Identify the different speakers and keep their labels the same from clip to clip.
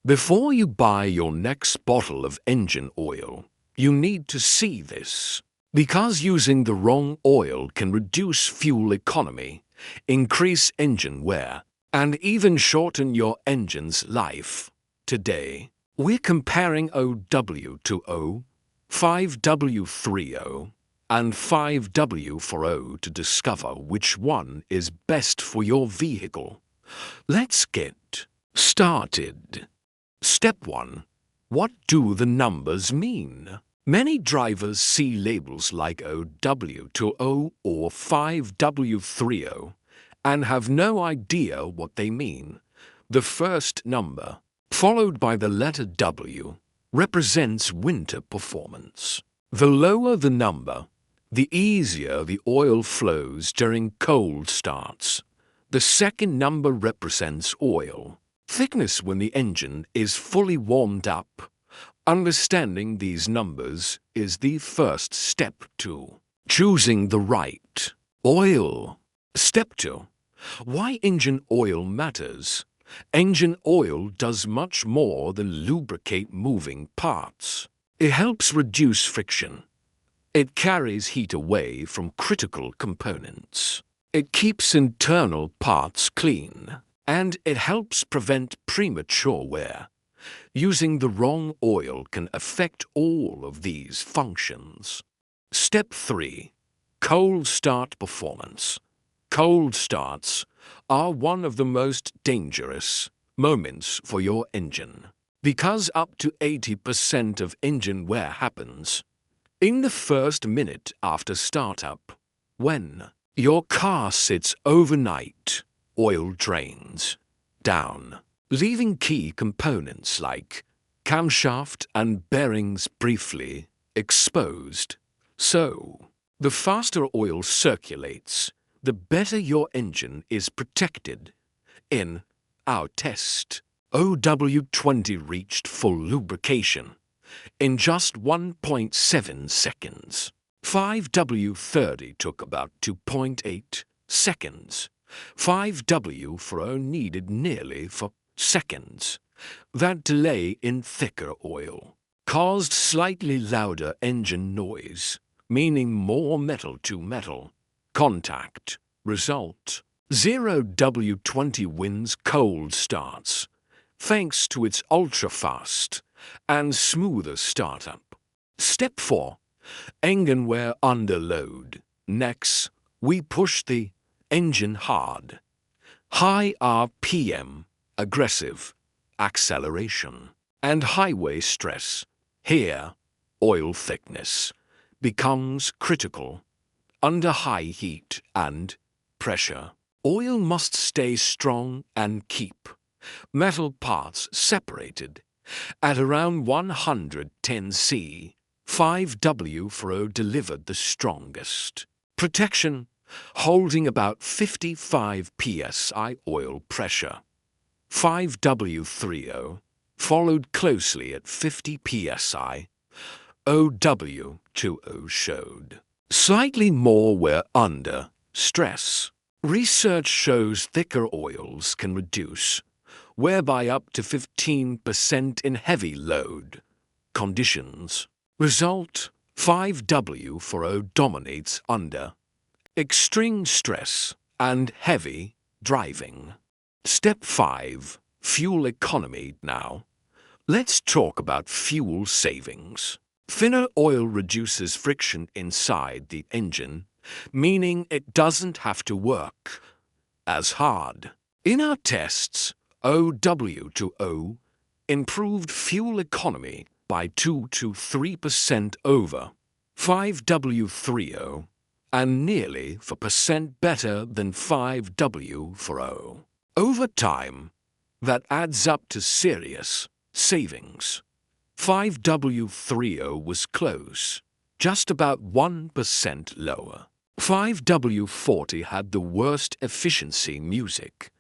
Speaker 1: Before you buy your next bottle of engine oil, you need to see this. Because using the wrong oil can reduce fuel economy, increase engine wear, and even shorten your engine's life. Today, we're comparing 0W-20, 5W-30, and 5W-40 to discover which one is best for your vehicle. Let's get started. Step 1. What do the numbers mean? Many drivers see labels like 0W-20 or 5W-30 and have no idea what they mean. The first number, followed by the letter W, represents winter performance. The lower the number, the easier the oil flows during cold starts. The second number represents oil thickness when the engine is fully warmed up. Understanding these numbers is the first step to choosing the right oil. Step 2. Why engine oil matters. Engine oil does much more than lubricate moving parts. It helps reduce friction. It carries heat away from critical components. It keeps internal parts clean. And it helps prevent premature wear. Using the wrong oil can affect all of these functions. Step 3. Cold start performance. Cold starts are one of the most dangerous moments for your engine, because up to 80% of engine wear happens in the first minute after startup. When your car sits overnight, oil drains down, leaving key components like camshaft and bearings briefly exposed. So, the faster oil circulates, the better your engine is protected. In our test, 0W-20 reached full lubrication in just 1.7 seconds. 5W-30 took about 2.8 seconds. 5W-40 needed nearly 4 seconds. That delay in thicker oil caused slightly louder engine noise, meaning more metal-to-metal contact. Result: 0W-20 wins cold starts, thanks to its ultra-fast and smoother startup. Step 4. Enginewear under load. Next, we push the engine hard. High RPM, aggressive acceleration, and highway stress. Here, oil thickness becomes critical. Under high heat and pressure, oil must stay strong and keep metal parts separated. At around 110 C, 5W-40 delivered the strongest protection, holding about 55 psi oil pressure. 5W-30 followed closely at 50 psi. 0W-20 showed slightly more wear under stress. Research shows thicker oils can reduce wear by up to 15% in heavy load conditions. Result: 5W-40 dominates under extreme stress and heavy driving. Step 5. Fuel economy. Now, let's talk about fuel savings. Thinner oil reduces friction inside the engine, meaning it doesn't have to work as hard. In our tests, 0W-20 improved fuel economy by 2 to 3% over 5W-30 and nearly 4% better than 5W-40. Over time, that adds up to serious savings. 5W-30 was close, just about 1% lower. 5W-40 had the worst efficiency music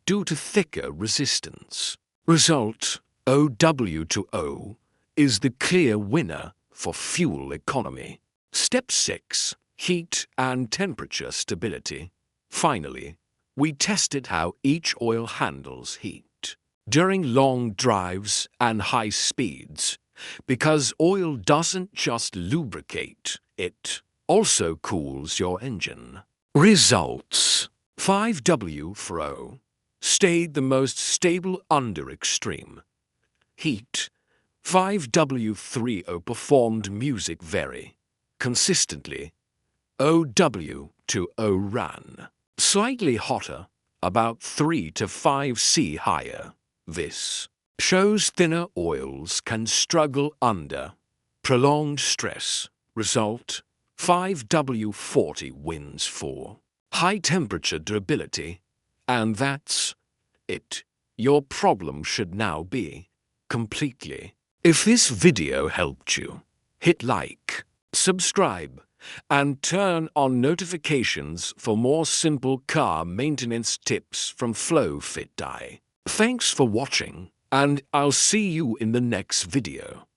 Speaker 1: due to thicker resistance. Result: 0W-20 is the clear winner for fuel economy. Step 6. Heat and temperature stability. Finally, we tested how each oil handles heat. during long drives and high speeds, because oil doesn't just lubricate, it also cools your engine. Results: 5W-40 stayed the most stable under extreme heat. 5W-30 performed music very consistently. 0W-20 ran slightly hotter, about 3 to 5 C higher. This shows thinner oils can struggle under prolonged stress. Result: 5W-40 wins for high temperature durability. And that's it. Your problem should now be completely. If this video helped you, hit like, subscribe, and turn on notifications for more simple car maintenance tips from FlowFit. Thanks for watching, and I'll see you in the next video.